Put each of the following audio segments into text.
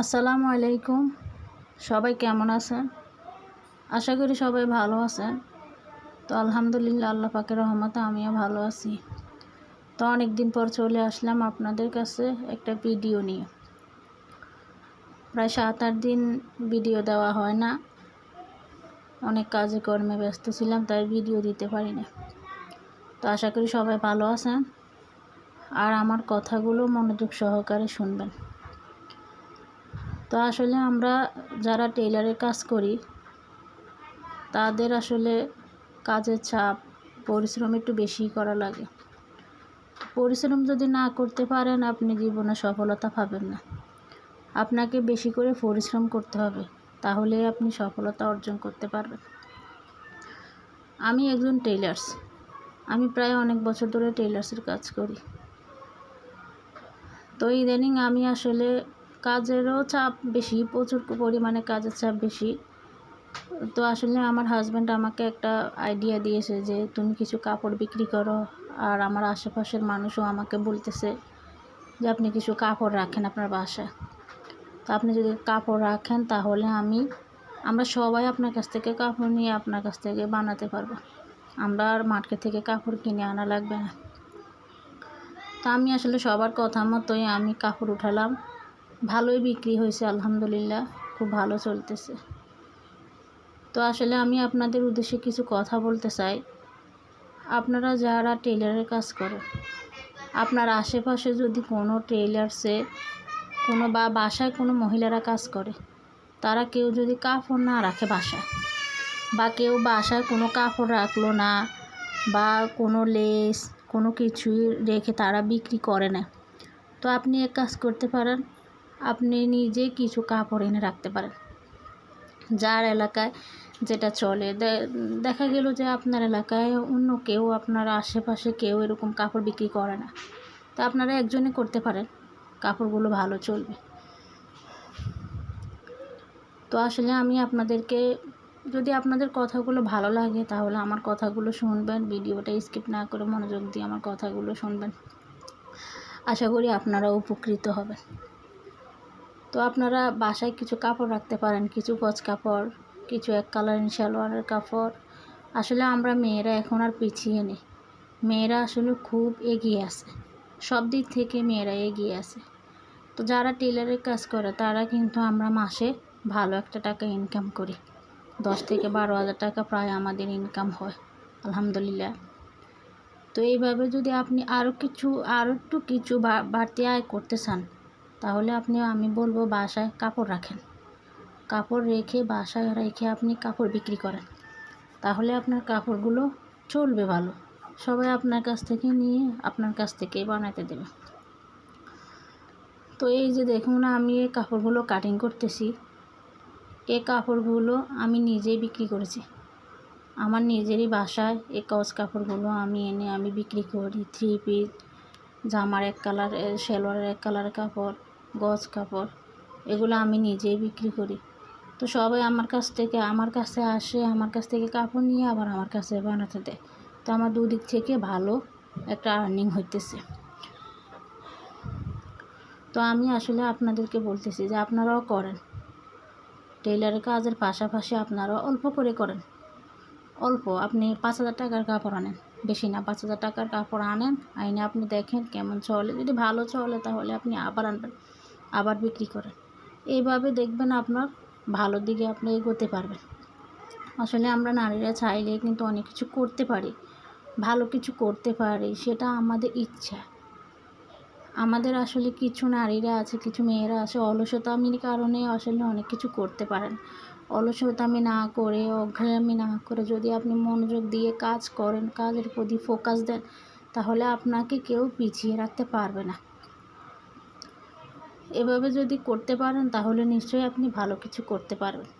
আসসালামু আলাইকুম। সবাই কেমন আছেন? আশা করি সবাই ভালো আছেন। তো আলহামদুলিল্লাহ, আল্লাহ পাকের রহমতে আমিও ভালো আছি। তো অনেক দিন পর চলে আসলাম আপনাদের কাছে একটা ভিডিও নিয়ে। প্রায় 7-8 দিন ভিডিও দেওয়া হয় না, অনেক কাজে কর্মে ব্যস্ত ছিলাম, তাই ভিডিও দিতে পারি না। তো আশা করি সবাই ভালো আছেন আর আমার কথাগুলো মনোযোগ সহকারে শুনবেন। তো আসলে আমরা যারা টেইলারের কাজ করি তাদের আসলে কাজের চাপ, পরিশ্রম একটু বেশিই করা লাগে। পরিশ্রম যদি না করতে পারেন, আপনি জীবনে সফলতা পাবেন না। আপনাকে বেশি করে পরিশ্রম করতে হবে, তাহলে আপনি সফলতা অর্জন করতে পারবেন। আমি একজন টেইলার্স। আমি প্রায় অনেক বছর ধরে টেইলার্সের কাজ করি। তো ইদানিং আমি আসলে কাজেরও চাপ বেশি, প্রচুর পরিমাণে কাজের চাপ বেশি। তো আসলে আমার হাজব্যান্ড আমাকে একটা আইডিয়া দিয়েছে যে তুমি কিছু কাপড় বিক্রি করো, আর আমার আশেপাশের মানুষও আমাকে বলতেছে যে আপনি কিছু কাপড় রাখেন আপনার বাসায়। তো আপনি যদি কাপড় রাখেন তাহলে আমরা সবাই আপনার কাছ থেকে কাপড় নিয়ে আপনার কাছ থেকে বানাতে পারবো। আমরা আর মার্কেট থেকে কাপড় কিনে আনা লাগবে না। তো আমি আসলে সবার কথা মতোই আমি কাপড় উঠালাম। ভালোই বিক্রি হয়েছে, আলহামদুলিল্লাহ, খুব ভালো চলতেছে। তো আসলে আমি আপনাদের উদ্দেশ্যে কিছু কথা বলতে চাই। আপনারা যারা টেইলারের কাজ করেন, আপনার আশেপাশে যদি কোনো টেইলার্সে বা বাসায় কোনো মহিলারা কাজ করে, তারা কেউ যদি কাপড় না রাখে বাসায়, বা কেউ বাসায় কোনো কাপড় রাখলো না, বা কোনো লেস কোনো কিছুই রেখে তারা বিক্রি করে না, তো আপনি এক কাজ করতে পারেন, আপনি নিজে কিছু কাপড় এনে রাখতে পারেন। যার এলাকায় যেটা চলে, দেখা গেল যে আপনার এলাকায় অন্য কেউ, আপনার আশেপাশে কেউ এরকম কাপড় বিক্রি করে না, তো আপনারা একজনে করতে পারেন, কাপড়গুলো ভালো চলবে। তো আসলে আমি আপনাদেরকে, যদি আপনাদের কথাগুলো ভালো লাগে তাহলে আমার কথাগুলো শুনবেন, ভিডিওটা স্কিপ না করে মনোযোগ দিয়ে আমার কথাগুলো শুনবেন। আশা করি আপনারা উপকৃত হবেন। তো আপনারা বাসায় কিছু কাপড় রাখতে পারেন, কিছু গজ কাপড়, কিছু এক কালারিং সালোয়ারের কাপড়। আসলে আমরা মেয়েরা এখন আর পিছিয়ে নেই, মেয়েরা আসলে খুব এগিয়ে আছে, সব দিক থেকে মেয়েরা এগিয়ে আছে। তো যারা টেলারের কাজ করে তারা কিন্তু আমরা মাসে ভালো একটা টাকা ইনকাম করি, 10 থেকে 12 হাজার টাকা প্রায় আমাদের ইনকাম হয়, আলহামদুলিল্লাহ। তো এইভাবে যদি আপনি আরও একটু কিছু বাড়তি আয় করতে চান, তাহলে আমি বলবো বাসায় কাপড় রাখেন। কাপড় রেখে, বাসায় রেখে আপনি কাপড় বিক্রি করেন, তাহলে আপনার কাপড়গুলো চলবে ভালো। সবাই আপনার কাছ থেকে নিয়ে আপনার কাছ থেকেই বানাতে দেবে। তো এই যে দেখুন, আমি এই কাপড়গুলো কাটিং করতেছি, এই কাপড়গুলো আমি নিজেই বিক্রি করেছি। আমার নিজেরই বাসায় এই গজ কাপড়গুলো আমি এনে আমি বিক্রি করি। 3 পিস, জামার এক কালার, সালোয়ারের এক কালার কাপড়, গজ কাপড়, এগুলো আমি নিজেই বিক্রি করি। তো সবাই আমার কাছে আসে, আমার কাছ থেকে কাপড় নিয়ে আবার আমার কাছে বানাতে দেয়। তো আমার দুদিক থেকে ভালো একটা আর্নিং হইতেছে। তো আমি আসলে আপনাদেরকে বলতেছি যে আপনারাও করেন, টেইলারের কাজের পাশাপাশি আপনারাও অল্প করে করেন। অল্প, আপনি 5,000 টাকার কাপড় আনেন, বেশি না, 5,000 টাকার কাপড় আনেন, আইনে আপনি দেখেন কেমন চলে, যদি ভালো চলে তাহলে আপনি আবার আনবেন, আবার বিক্রি করেন। এইভাবে দেখবেন আপনার ভালো দিকে আপনি এগোতে পারবেন। আসলে আমরা নারীরা চাইলে কিন্তু অনেক কিছু করতে পারি, ভালো কিছু করতে পারি, সেটা আমাদের ইচ্ছা। আমাদের আসলে কিছু নারীরা আছে, কিছু মেয়েরা আছে, অলসতামির কারণে আসলে অনেক কিছু করতে পারেন। অলসতামি না করে, অঘ্রামি না করে যদি আপনি মনোযোগ দিয়ে কাজ করেন, কাজের প্রতি ফোকাস দেন, তাহলে আপনাকে কেউ পিছিয়ে রাখতে পারবে না। এভাবে যদি করতে পারেন তাহলে নিশ্চয়ই আপনি ভালো কিছু করতে পারবেন।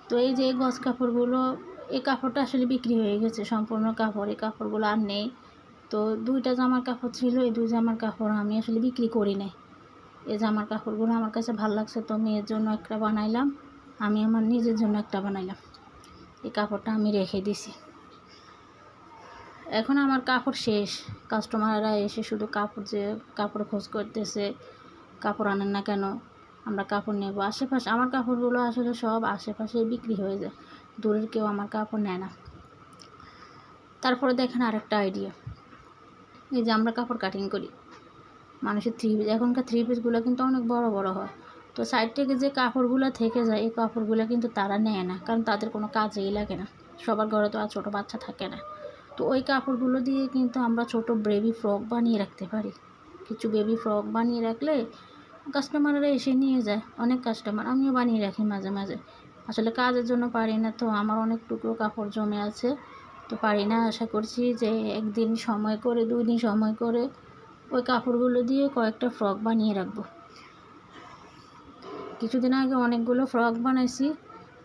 তো এই যে গজ কাপড়গুলো, এই কাপড়টা আসলে বিক্রি হয়ে গেছে, সম্পূর্ণ কাপড়, এই কাপড়গুলো আর নেই। তো 2টা জামার কাপড় ছিল, এই 2 জামার কাপড় আমি আসলে বিক্রি করি নাই। এই জামার কাপড়গুলো আমার কাছে ভালো লাগছে, তো মেয়ের জন্য একটা বানাইলাম, আমি আমার নিজের জন্য একটা বানাইলাম। এই কাপড়টা আমি রেখে দিছি। এখন আমার কাপড় শেষ, কাস্টমাররা এসে শুধু কাপড় খোঁজ করতেছে, কাপড় আনেন না কেন। আমরা কাপড় নেব। আশেপাশে আমার কাপড়গুলো আসলে সব আশেপাশে বিক্রি হয়ে যায়, দূরের কেউ আমার কাপড় নেয় না। তারপরে দেখেন আরেকটা আইডিয়া, এই যে আমরা কাপড় কাটিং করি, মানুষের থ্রি পিস, এখনকার থ্রি পিসগুলো কিন্তু অনেক বড় বড় হয়। তো সাইড থেকে যে কাপড়গুলো থেকে যায় এই কাপড়গুলো কিন্তু তারা নেয় না, কারণ তাদের কোনো কাজেই লাগে না, সবার ঘরে তো আর ছোটো বাচ্চা থাকে না। তো ওই কাপড়গুলো দিয়ে কিন্তু আমরা ছোট বেবি ফ্রক বানিয়ে রাখতে পারি। কিছু বেবি ফ্রক বানিয়ে রাখলে কাস্টমাররা এসে নিয়ে যায়, অনেক কাস্টমার, আমিও বানিয়ে রাখি মাঝে মাঝে। আসলে কাজের জন্য পারি না, তো আমার অনেক টুকরো কাপড় জমে আছে, তো পারি না। আশা করছি যে একদিন সময় করে 2 দিন সময় করে ওই কাপড়গুলো দিয়ে কয়েকটা ফ্রক বানিয়ে রাখবো। কিছুদিন আগে অনেকগুলো ফ্রক বানাইছি,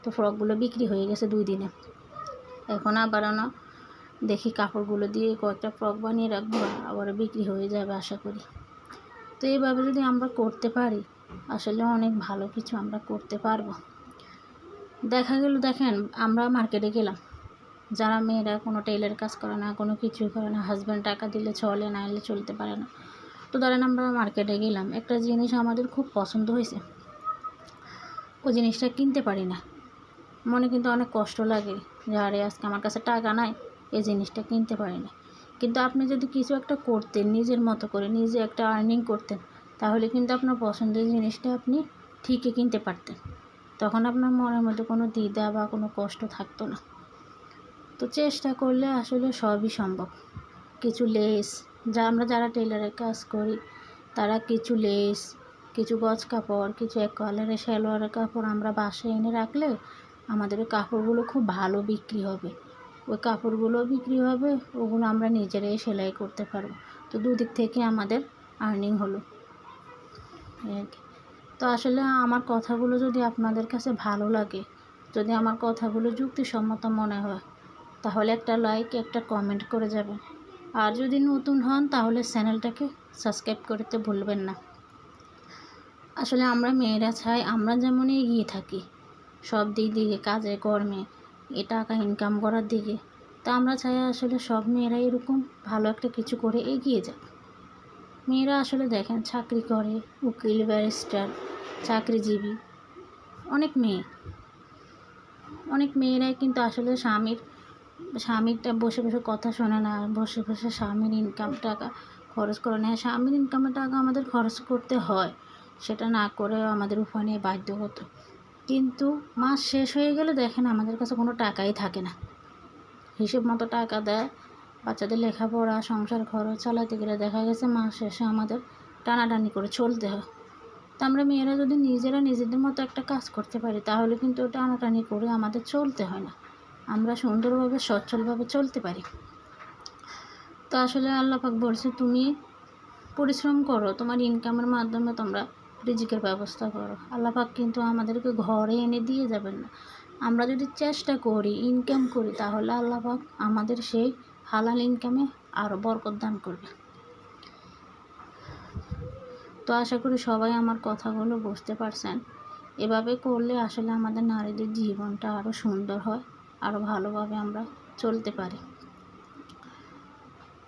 তো ফ্রকগুলো বিক্রি হয়ে গেছে 2 দিনে। এখন আবার না দেখি কাপড়গুলো দিয়ে কয়েকটা ফ্রক বানিয়ে রাখবো, আবার বিক্রি হয়ে যাবে আশা করি। তো এইভাবে যদি আমরা করতে পারি আসলে অনেক ভালো কিছু আমরা করতে পারবো। দেখা গেল, দেখেন আমরা মার্কেটে গেলাম, যারা মেয়েরা কোনো টেইলার কাজ করে না, কোনো কিছুই করে না, হাজব্যান্ড টাকা দিলে চলে, না এলে চলতে পারে না। তো ধরেন আমরা মার্কেটে গেলাম, একটা জিনিস আমাদের খুব পছন্দ হয়েছে, ওই জিনিসটা কিনতে পারি না, মনে কিন্তু অনেক কষ্ট লাগে যে আরে আজকে আমার কাছে টাকা নাই, এই জিনিসটা কিনতে পারি না। কিন্তু আপনি যদি কিছু একটা করতেন নিজের মতো করে, নিজে একটা আর্নিং করতেন, তাহলে কিন্তু আপনার পছন্দের জিনিসটা আপনি ঠিকই কিনতে পারতেন, তখন আপনার মনের মধ্যে কোনো দ্বিধা বা কোনো কষ্ট থাকতো না। তো চেষ্টা করলে আসলে সবই সম্ভব। কিছু লেস, আমরা যারা টেলারের কাজ করি তারা কিছু লেস, কিছু গজ কাপড়, কিছু এক কালারের সালোয়ারের কাপড় আমরা বাসায় এনে রাখলে আমাদের ওই কাপড়গুলো খুব ভালো বিক্রি হবে। ওই কাপড়গুলো বিক্রি হবে, ওগুলো আমরা নিজেরাই সেলাই করতে পারবো। তো দুদিক থেকে আমাদের আর্নিং হলো। তো আসলে আমার কথাগুলো যদি আপনাদের কাছে ভালো লাগে, যদি আমার কথাগুলো যুক্তিসম্মত মনে হয়, তাহলে একটা লাইক, একটা কমেন্ট করে যাবেন। আর যদি নতুন হন তাহলে চ্যানেলটাকে সাবস্ক্রাইব করতে ভুলবেন না। আসলে আমরা মেয়েরা চাই আমরা যেমন এগিয়ে থাকি সব দিক দিকে, কাজে কর্মে, এ টাকা ইনকাম করার দিকে, তা আমরা চাই আসলে সব মেয়েরা এরকম ভালো একটা কিছু করে এগিয়ে যাক। মেয়েরা আসলে দেখেন চাকরি করে, উকিল, ব্যারিস্টার, চাকরিজীবী, অনেক মেয়েরাই কিন্তু আসলে স্বামীরটা বসে বসে কথা শোনে না, বসে বসে স্বামীর ইনকাম টাকা খরচ করে নেয়। স্বামীর ইনকামের টাকা আমাদের খরচ করতে হয়, সেটা না করে আমাদের উপায় নিয়ে বাধ্যগত। কিন্তু মাস শেষ হয়ে গেলে দেখেন আমাদের কাছে কোনো টাকাই থাকে না, হিসেব মতো টাকা দেয়, বাচ্চাদের লেখাপড়া, সংসার খরচ চালাতে গেলে দেখা গেছে মাস শেষে আমাদের টানাটানি করে চলতে হয়। তো আমরা মেয়েরা যদি নিজেরা নিজেদের মতো একটা কাজ করতে পারি তাহলে কিন্তু টানাটানি করে আমাদের চলতে হয় না, আমরা সুন্দরভাবে সচ্ছলভাবে চলতে পারি। তো আসলে আল্লাহ পাক বলছে তুমি পরিশ্রম করো, তোমার ইনকামের মাধ্যমে তোমরা রিজিকের ব্যবস্থা করো। আল্লাহ পাক কিন্তু আমাদেরকে ঘরে এনে দিয়ে যাবেন না, আমরা যদি চেষ্টা করি, ইনকাম করি, তাহলে আল্লাহ পাক আমাদের সেই হালাল ইনকামে আরও বরকত দান করবে। তো আশা করি সবাই আমার কথাগুলো বুঝতে পারছেন। এভাবে করলে আসলে আমাদের নারীদের জীবনটা আরও সুন্দর হয়, আরও ভালোভাবে আমরা চলতে পারি।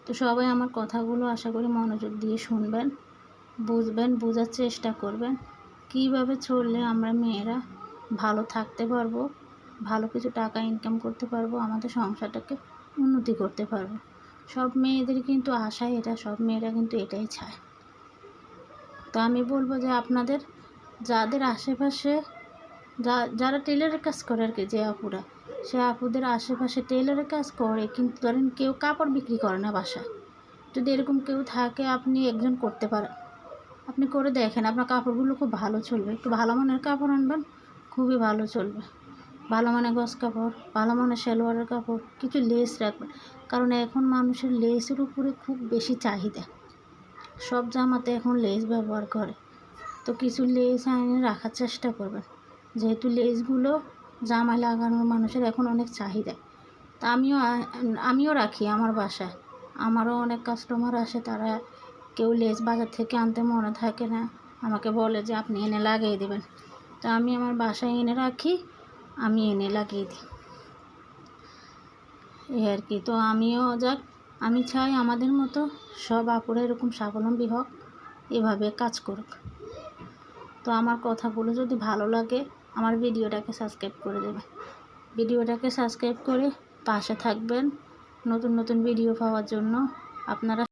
তো সবাই আমার কথাগুলো আশা করি মনোযোগ দিয়ে শুনবেন, বুঝবেন, বোঝার চেষ্টা করবেন, কীভাবে চললে আমরা মেয়েরা ভালো থাকতে পারবো, ভালো কিছু টাকা ইনকাম করতে পারবো, আমাদের সংসারটাকে উন্নতি করতে পারবো। সব মেয়েদের কিন্তু আশা এটা, সব মেয়েরা কিন্তু এটাই চায়। তো আমি বলবো যে আপনাদের যাদের আশেপাশে যারা টেলারের কাজ করে আর কি, যে আপুরা, সে আপুদের আশেপাশে টেলারের কাজ করে কিন্তু ধরেন কেউ কাপড় বিক্রি করে না বাসায়, যদি এরকম কেউ থাকে আপনি একজন করতে পারেন, আপনি করে দেখেন, আপনার কাপড়গুলো খুব ভালো চলবে। একটু ভালো মানের কাপড় আনবেন, খুবই ভালো চলবে, ভালো মানের গজ কাপড়, ভালো মানের সালোয়ারের কাপড়, কিছু লেস রাখবেন, কারণ এখন মানুষের লেসের উপরে খুব বেশি চাহিদা, সব জামাতে এখন লেস ব্যবহার করে। তো কিছু লেস আইনে রাখার চেষ্টা করবেন, যেহেতু লেসগুলো জামায় লাগানোর মানুষের এখন অনেক চাহিদা। তা আমিও রাখি আমার বাসায়, আমারও অনেক কাস্টমার আসে, তারা কেউ লেস বাজার থেকে আনতে মনে থাকে না, আমাকে বলে যে আপনি এনে লাগিয়ে দেবেন। তো আমি আমার বাসায় এনে রাখি, আমি এনে লাগিয়ে দিই, এই আর কি। তো আমি চাই আমাদের মতো সব আপুরা এরকম স্বাবলম্বী হোক, এভাবে কাজ করুক। তো তো আমার কথাগুলো যদি ভালো লাগে আমার ভিডিওটাকে সাবস্ক্রাইব করে দেবেন। ভিডিওটাকে সাবস্ক্রাইব করে পাশে থাকবেন নতুন নতুন ভিডিও পাওয়ার জন্য। আপনারা